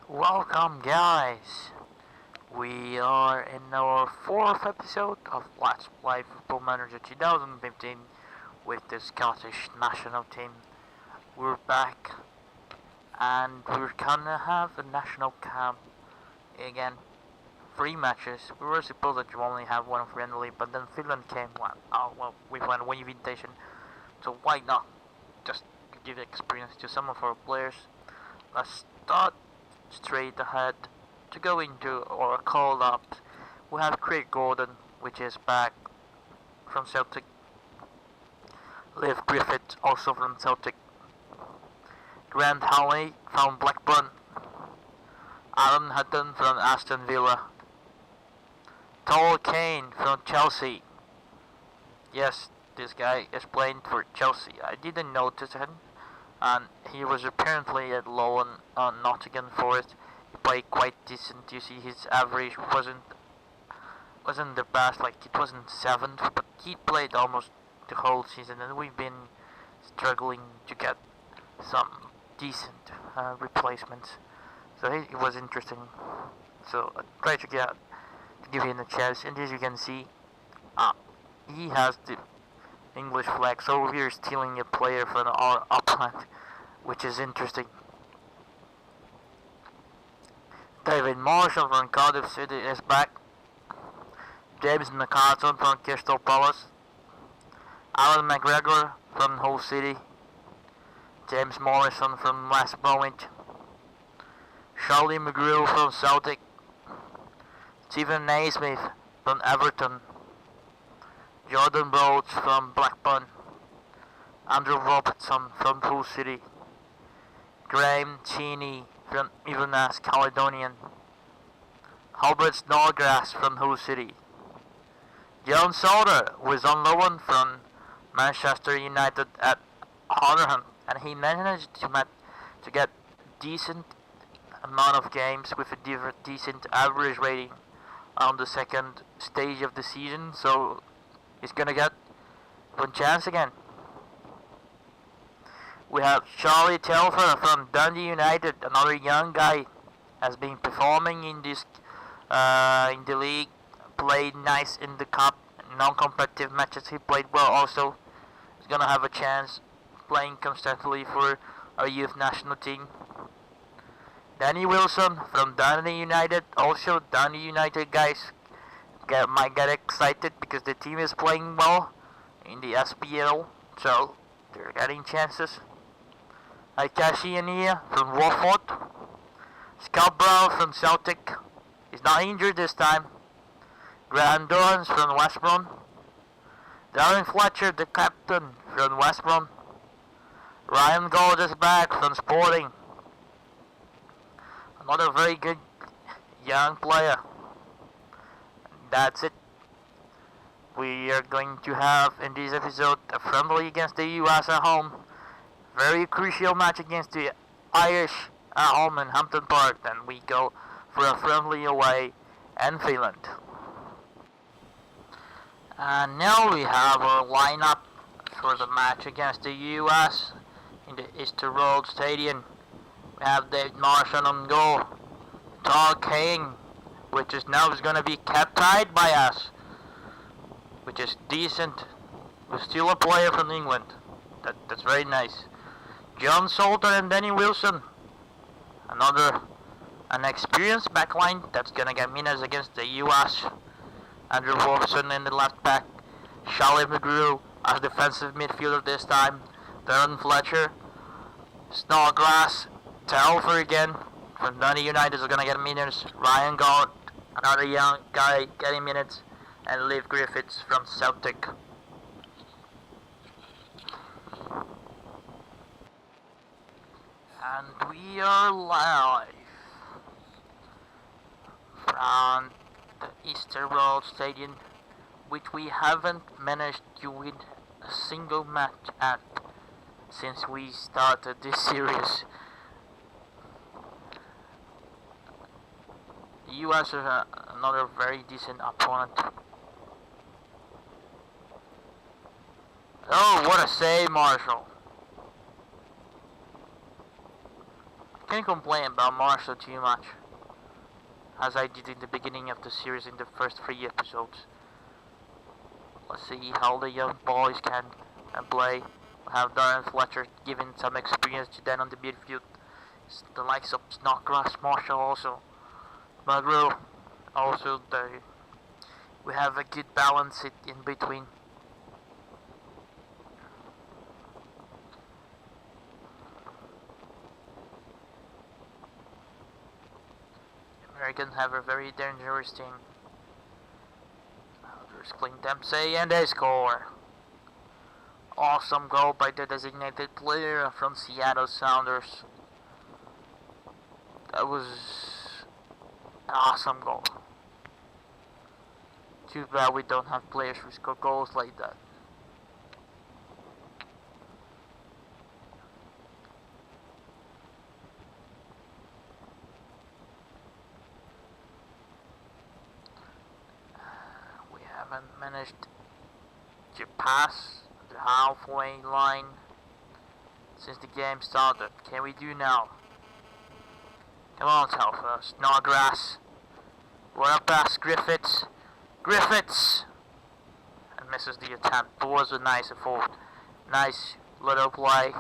Welcome guys! We are in our 4th episode of Let's Play Football Manager 2015 with the Scottish national team. We're back and we're gonna have a national camp again. 3 matches. We were supposed to only have one friendly, but then Finland came with one invitation. So why not just give experience to some of our players? Let's start straight ahead to go into our call-ups. We have Craig Gordon, which is back from Celtic. Liv Griffith, also from Celtic. Grant Halley from Blackburn. Aaron Hutton from Aston Villa. Toll Kane from Chelsea. Yes, this guy is playing for Chelsea. I didn't notice him. And he was apparently at loan on Nottingham Forest. He played quite decent. You see, his average wasn't the best, like it wasn't 7th, but he played almost the whole season, and we've been struggling to get some decent replacements. So it was interesting. So I tried to give him a chance, and as you can see, he has the English flag, so we're stealing a player from our opponent, which is interesting. David Marshall from Cardiff City is back. James McCartan from Crystal Palace. Alan McGregor from Hull City. James Morrison from West Bromwich. Charlie McGrew from Celtic. Stephen Naismith from Everton. Jordan Rhodes from Blackburn. Andrew Robertson from Hull City. Graham Cheney from Inverness, Caledonian. Albert Snodgrass from Hull City. John Sauter was on loan from Manchester United at Rotherham, and he managed to get decent amount of games with a decent average rating on the second stage of the season, so he's gonna get one chance again. We have Charlie Telfer from Dundee United, another young guy, has been performing in this in the league, played nice in the cup, non-competitive matches he played well also. He's gonna have a chance playing constantly for our youth national team. Danny Wilson from Dundee United, also Dundee United guys might get excited because the team is playing well in the SPL, so they're getting chances. Aikashi Ania from Watford. Scott Brown from Celtic. He's not injured this time. Graham Dorrance from West Brom. Darren Fletcher, the captain from West Brom. Ryan Gold is back from Sporting. Another very good young player. That's it. We are going to have in this episode a friendly against the US at home. Very crucial match against the Irish at home in Hampton Park. Then we go for a friendly away in Finland. And now we have our lineup for the match against the US in the Easter Road Stadium. We have David Marshall on goal. Toll Kane, which is now going to be captained by us, which is decent. We're still a player from England. That's very nice. John Salter and Danny Wilson. An experienced backline that's gonna get minutes against the US. Andrew Robertson in the left back. Charlie McGrew as defensive midfielder this time. Darren Fletcher. Snodgrass. Telfer again from Dundee United is gonna get minutes. Ryan Galt, another young guy getting minutes. And Liv Griffiths from Celtic. And we are live from the Easter Road Stadium, which we haven't managed to win a single match at since we started this series. The US is another very decent opponent. Oh, what a save, Marshall. Can't complain about Marshall too much, as I did in the beginning of the series in the first 3 episodes. Let's see how the young boys can play. We have Darren Fletcher giving some experience to Dan on the midfield. The likes of Snodgrass, Marshall also. Monroe also we have a good balance in between. Americans have a very dangerous team. There's Clint Dempsey and they score. Awesome goal by the designated player from Seattle Sounders. That was an awesome goal. Too bad we don't have players who score goals like that. We haven't managed to pass the halfway line since the game started. Can we do now? Come on, Telfer. Snodgrass. What a pass, Griffiths. Griffiths! And misses the attempt. But was a nice effort. Nice little play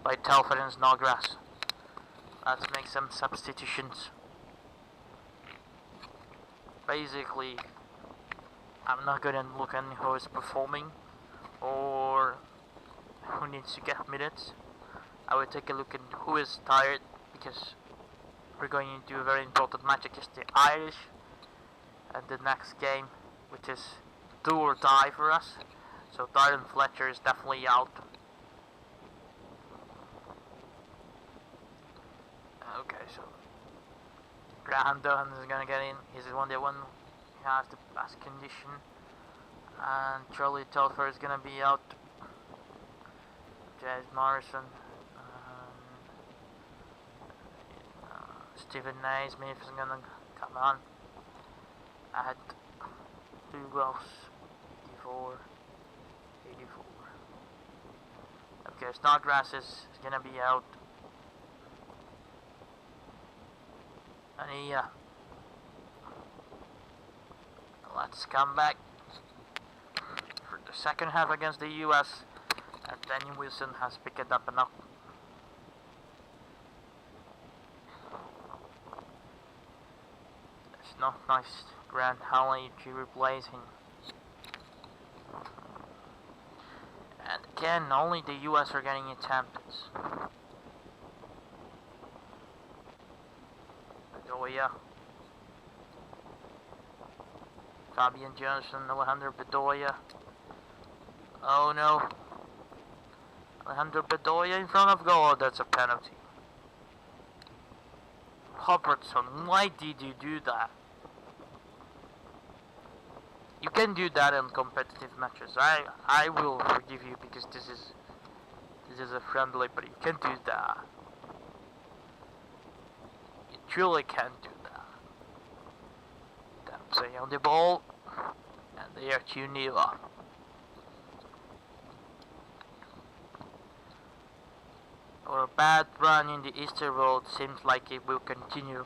by Telford and Snodgrass. Let's make some substitutions. Basically, I'm not gonna look at who is performing or who needs to get minutes. I will take a look at who is tired, because we're going into a very important match against the Irish and the next game, which is do or die for us. So Darren Fletcher is definitely out. Okay, so Graham Dunn is gonna get in. He's the one that has the best condition, and Charlie Telfer is gonna be out. Jazz Morrison, Stephen Naismith is gonna come on. At who else? 84. Okay, Snodgrass is gonna be out. And let's come back for the second half against the US. And Danny Wilson has picked it up enough. It's not nice. Grant Halley to replace him. And again, only the US are getting attempts. Bedoya. Fabian Johnson, Alejandro Bedoya. Oh no. Alejandro Bedoya in front of goal. That's a penalty. Robertson, why did you do that? You can do that in competitive matches. I will forgive you, because this is a friendly, but you can't do that. You truly can't do that. Dempsey on the ball, and they are 2-0 up. Our bad run in the Easter Road seems like it will continue.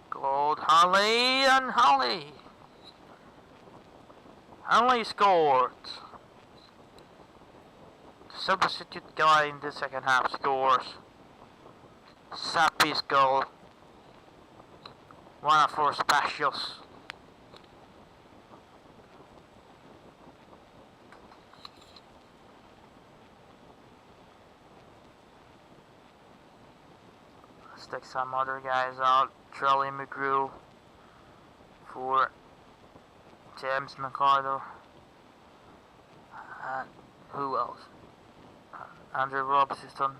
Gold Holly and Holly. Holly scored. The substitute guy in the second half scores. Sappi's goal. One of our specials. Let's take some other guys out. Charlie McGrew for James McArdle. And who else? Andrew Robinson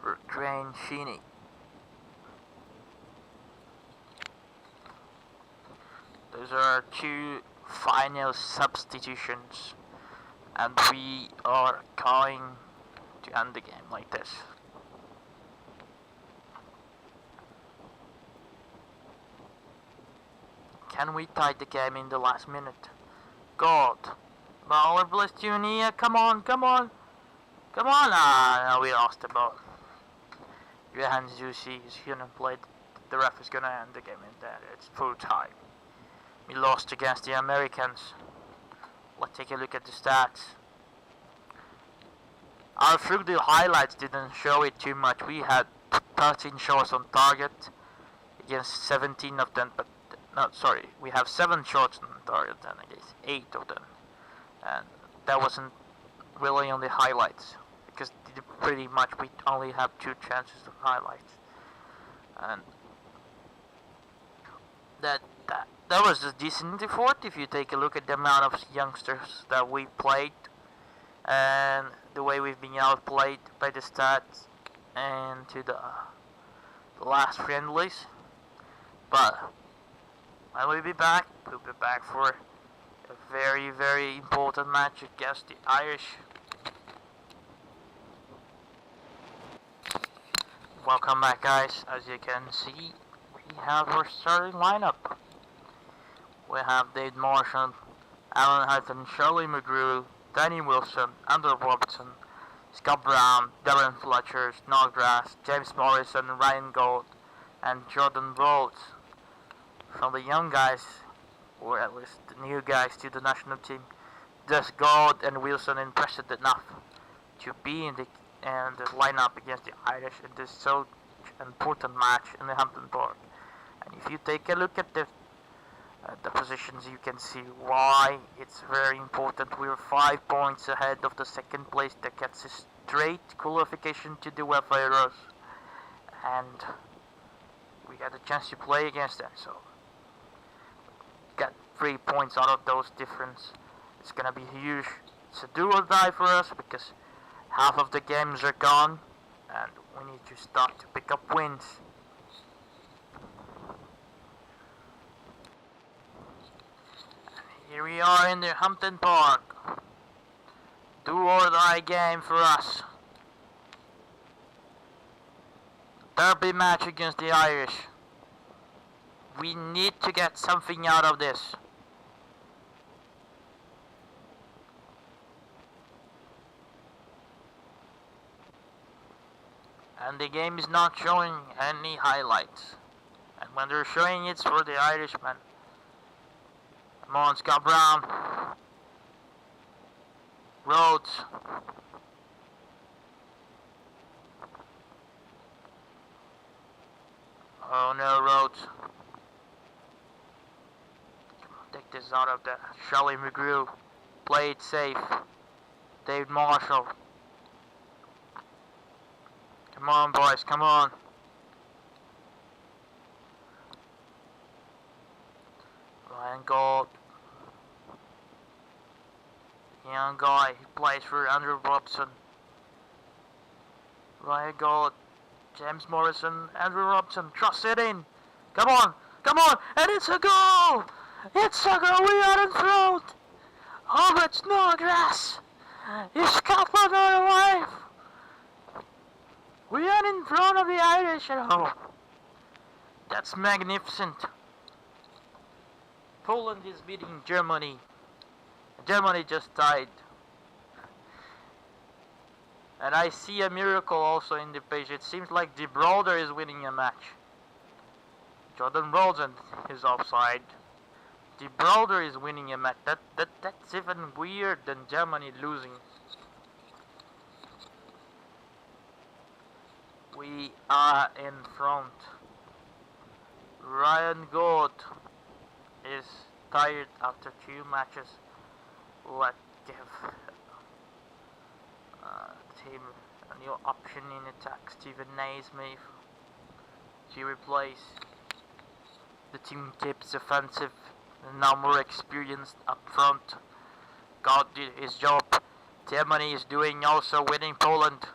for Crane Sheeny. Those are our 2 final substitutions, and we are going to end the game like this. Can we tie the game in the last minute? God. Baller bless Junia. Come on, come on. Come on. Ah, no, we lost the ball. Johan Zusi is gonna play. The ref is gonna end the game in that. It's full time. We lost against the Americans. Let's take a look at the stats. Our through the highlights didn't show it too much. We had 13 shots on target against 17 of them, but no, sorry, we have 7 shots on target and against 8 of them, and that wasn't really on the highlights because pretty much we only have 2 chances of highlights, and that was a decent effort if you take a look at the amount of youngsters that we played and the way we've been outplayed by the stats and to the last friendlies. But when we'll be back for a very, very important match against the Irish. Welcome back, guys. As you can see, we have our starting lineup. We have Dave Marshall, Alan Hutton, Shirley McGrew, Danny Wilson, Andrew Robertson, Scott Brown, Darren Fletcher, Snodgrass, James Morrison, Ryan Gold, and Jordan Rhodes. From the young guys, or at least the new guys to the national team, does Gold and Wilson impressed enough to be in the lineup against the Irish in this so important match in the Hampton Park. And if you take a look at the positions, you can see why it's very important. We're 5 points ahead of the second place that gets a straight qualification to the UEFA EURO, and we got a chance to play against them. So got 3 points out of those difference. It's gonna be huge. It's a do or die for us because half of the games are gone, and we need to start to pick up wins. Here we are in the Hampton Park. Do or die game for us. Derby match against the Irish. We need to get something out of this. And the game is not showing any highlights. And when they're showing, it's for the Irishman. Come on, Scott Brown. Rhodes. Oh no, Rhodes. Come on, take this out of there. Shelley McGrew. Play it safe. David Marshall. Come on, boys, come on. Ryan Gold. Young guy, he plays for Andrew Robson. Ryan Gold. James Morrison, Andrew Robson, trust it in. Come on, and it's a goal! It's a goal, we are in front! Oh, but Snodgrass! Is Scotland alive? We are in front of the Irish at home. That's magnificent. Poland is beating Germany. Germany just died. And I see a miracle also in the page. It seems like De Brouwer is winning a match. Jordan Rosen is offside. De Brouwer is winning a match. That's even weird than Germany losing. We are in front. Ryan Gold is tired after 2 matches. Let's give team a new option in attack. Stephen Naismith to replace. The team keeps offensive and now more experienced up front. God did his job. Germany is doing also winning Poland.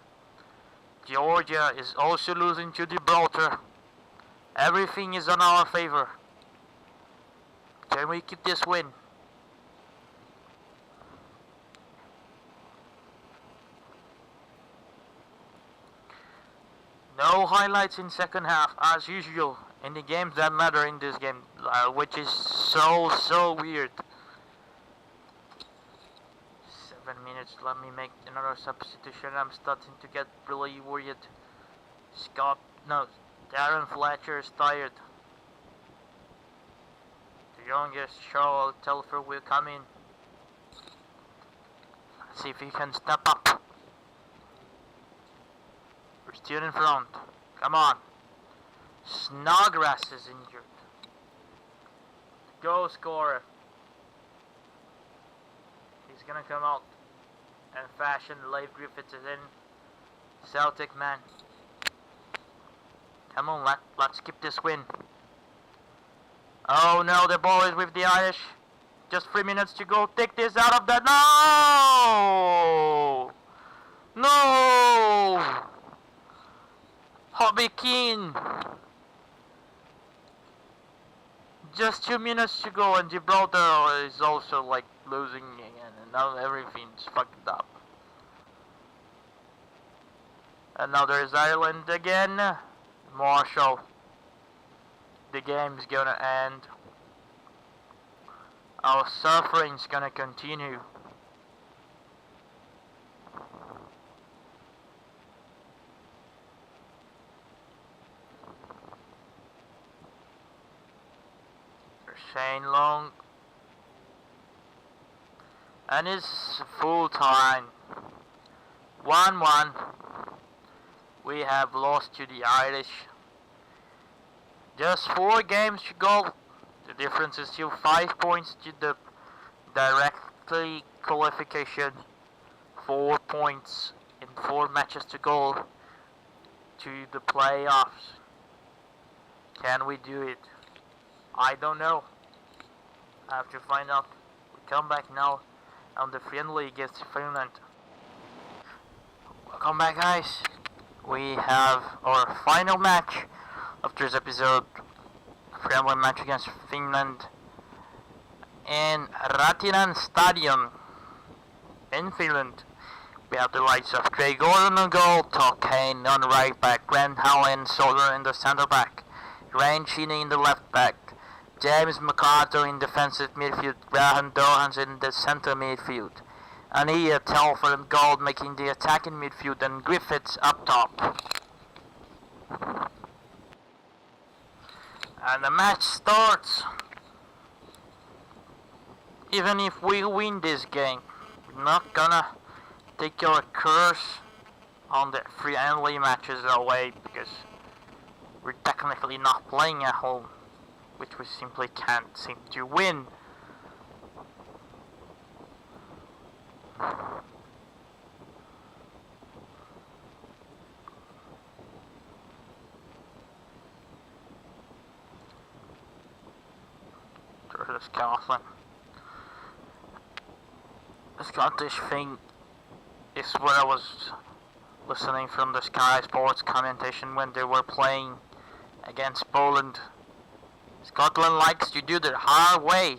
Georgia is also losing to Gibraltar. Everything is on our favor. Can we keep this win? No highlights in second half as usual. in the games that matter in this game, which is so weird. 7 minutes, let me make another substitution. I'm starting to get really worried. Darren Fletcher is tired. The youngest Charles Telfer will come in. Let's see if he can step up. We're still in front. Come on. Snodgrass is injured. Goal scorer. He's gonna come out and fashion. Leif Griffiths is in. Celtic man. Come on, let's keep this win. Oh no, the ball is with the Irish. Just 3 minutes to go. Take this out of the... No! No! Hobby Keane. Just 2 minutes to go and Gibraltar is also like losing again. And now everything's fucked up. And now there's Ireland again. Marshall. The game's gonna end. Our suffering's gonna continue. Shane Long. And it's full time. 1-1. We have lost to the Irish. Just 4 games to go. The difference is still 5 points to the directly qualification. 4 points in 4 matches to go to the playoffs. Can we do it? I don't know. I have to find out. We come back now on the friendly against Finland. Welcome back, guys. We have our final match of this episode. Friendly match against Finland in Ratinan Stadion in Finland. We have the likes of Craig Gordon on goal, Todd Kane on right back, Grant Howland Solar in the centre back, Ryan Cheney in the left back, James McArthur in defensive midfield, Graham Dorhans in the centre midfield, Ania Telford and Gold making the attacking midfield, and Griffiths up top. And the match starts. Even if we win this game, we're not gonna take our curse on the friendly matches away, because we're technically not playing at home, which we simply can't seem to win. The Scotland. The Scottish thing is what I was listening from the Sky Sports commentation when they were playing against Poland. Scotland likes to do their hard way.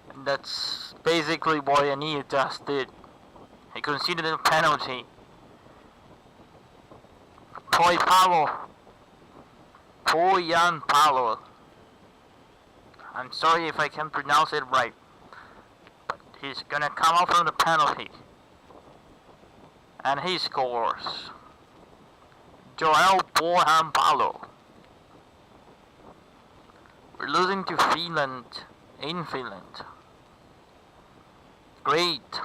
And that's basically what Ania just did. He conceded a penalty. Poyan Palo. I'm sorry if I can't pronounce it right, but he's gonna come out from the penalty, and he scores. Joel Pohjanpalo. We're losing to Finland in Finland. Great.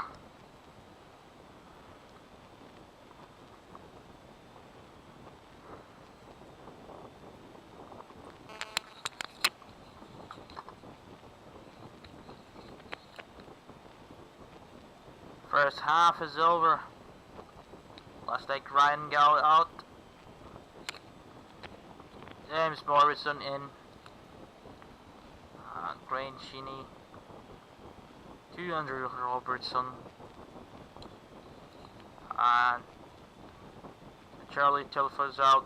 First half is over. Let's take Ryan Gall out. James Morrison in. Grant Cheney. Andrew Robertson. And Charlie Telfer's out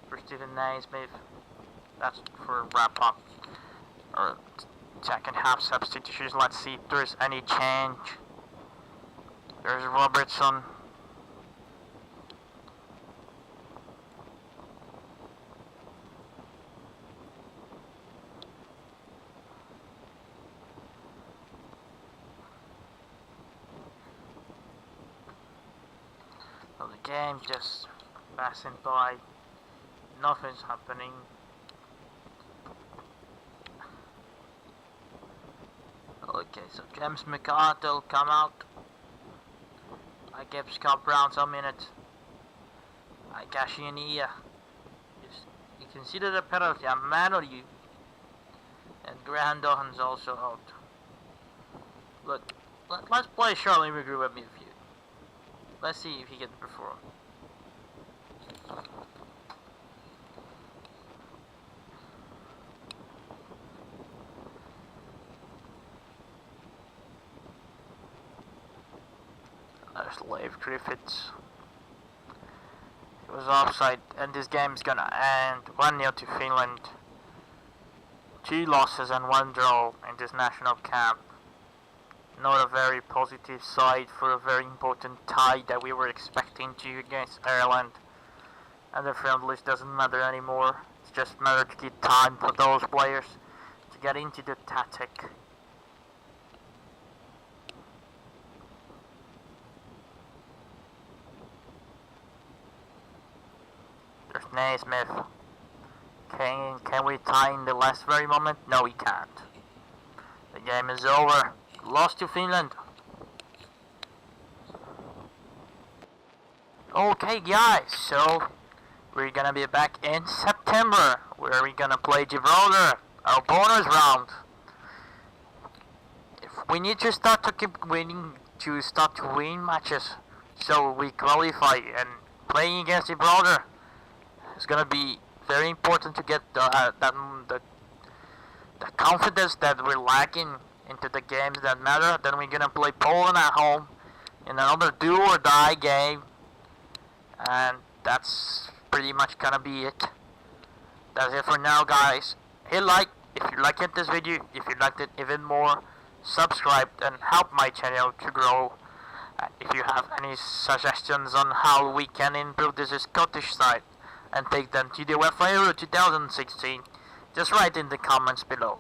for Stephen Naismith. That's for wrap up. Or second half substitutions. Let's see if there's any change. There's Robertson. So the game just passing by, nothing's happening. Okay, so James McArdle come out. I give Scott Brown some minutes. I cash in here. You consider the penalty a man or you? And Graham Dohan's also out. Look, let's play Charlie McGrew at midfield. Let's see if he can perform. There's Leif Griffiths. It was offside, and this game's gonna end 1-0 to Finland. 2 losses and 1 draw in this national camp. Not a very positive side for a very important tie that we were expecting to against Ireland. And the friendlies doesn't matter anymore. It's just a matter to get time for those players to get into the tactic. There's Naismith. Can we tie in the last very moment? No, we can't. The game is over. Lost to Finland. Okay guys, so we're gonna be back in September where we're gonna play Gibraltar, our bonus round. If we need to start to keep winning, to start to win matches so we qualify, and playing against Gibraltar is gonna be very important to get the confidence that we're lacking into the games that matter. Then we're gonna play Poland at home in another do or die game, and that's pretty much gonna be it. That's it for now guys. Hit like if you liked this video. If you liked it even more, subscribe and help my channel to grow. If you have any suggestions on how we can improve this Scottish side and take them to the UEFA EURO 2016, just write in the comments below.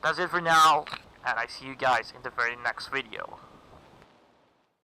That's it for now, and I see you guys in the very next video.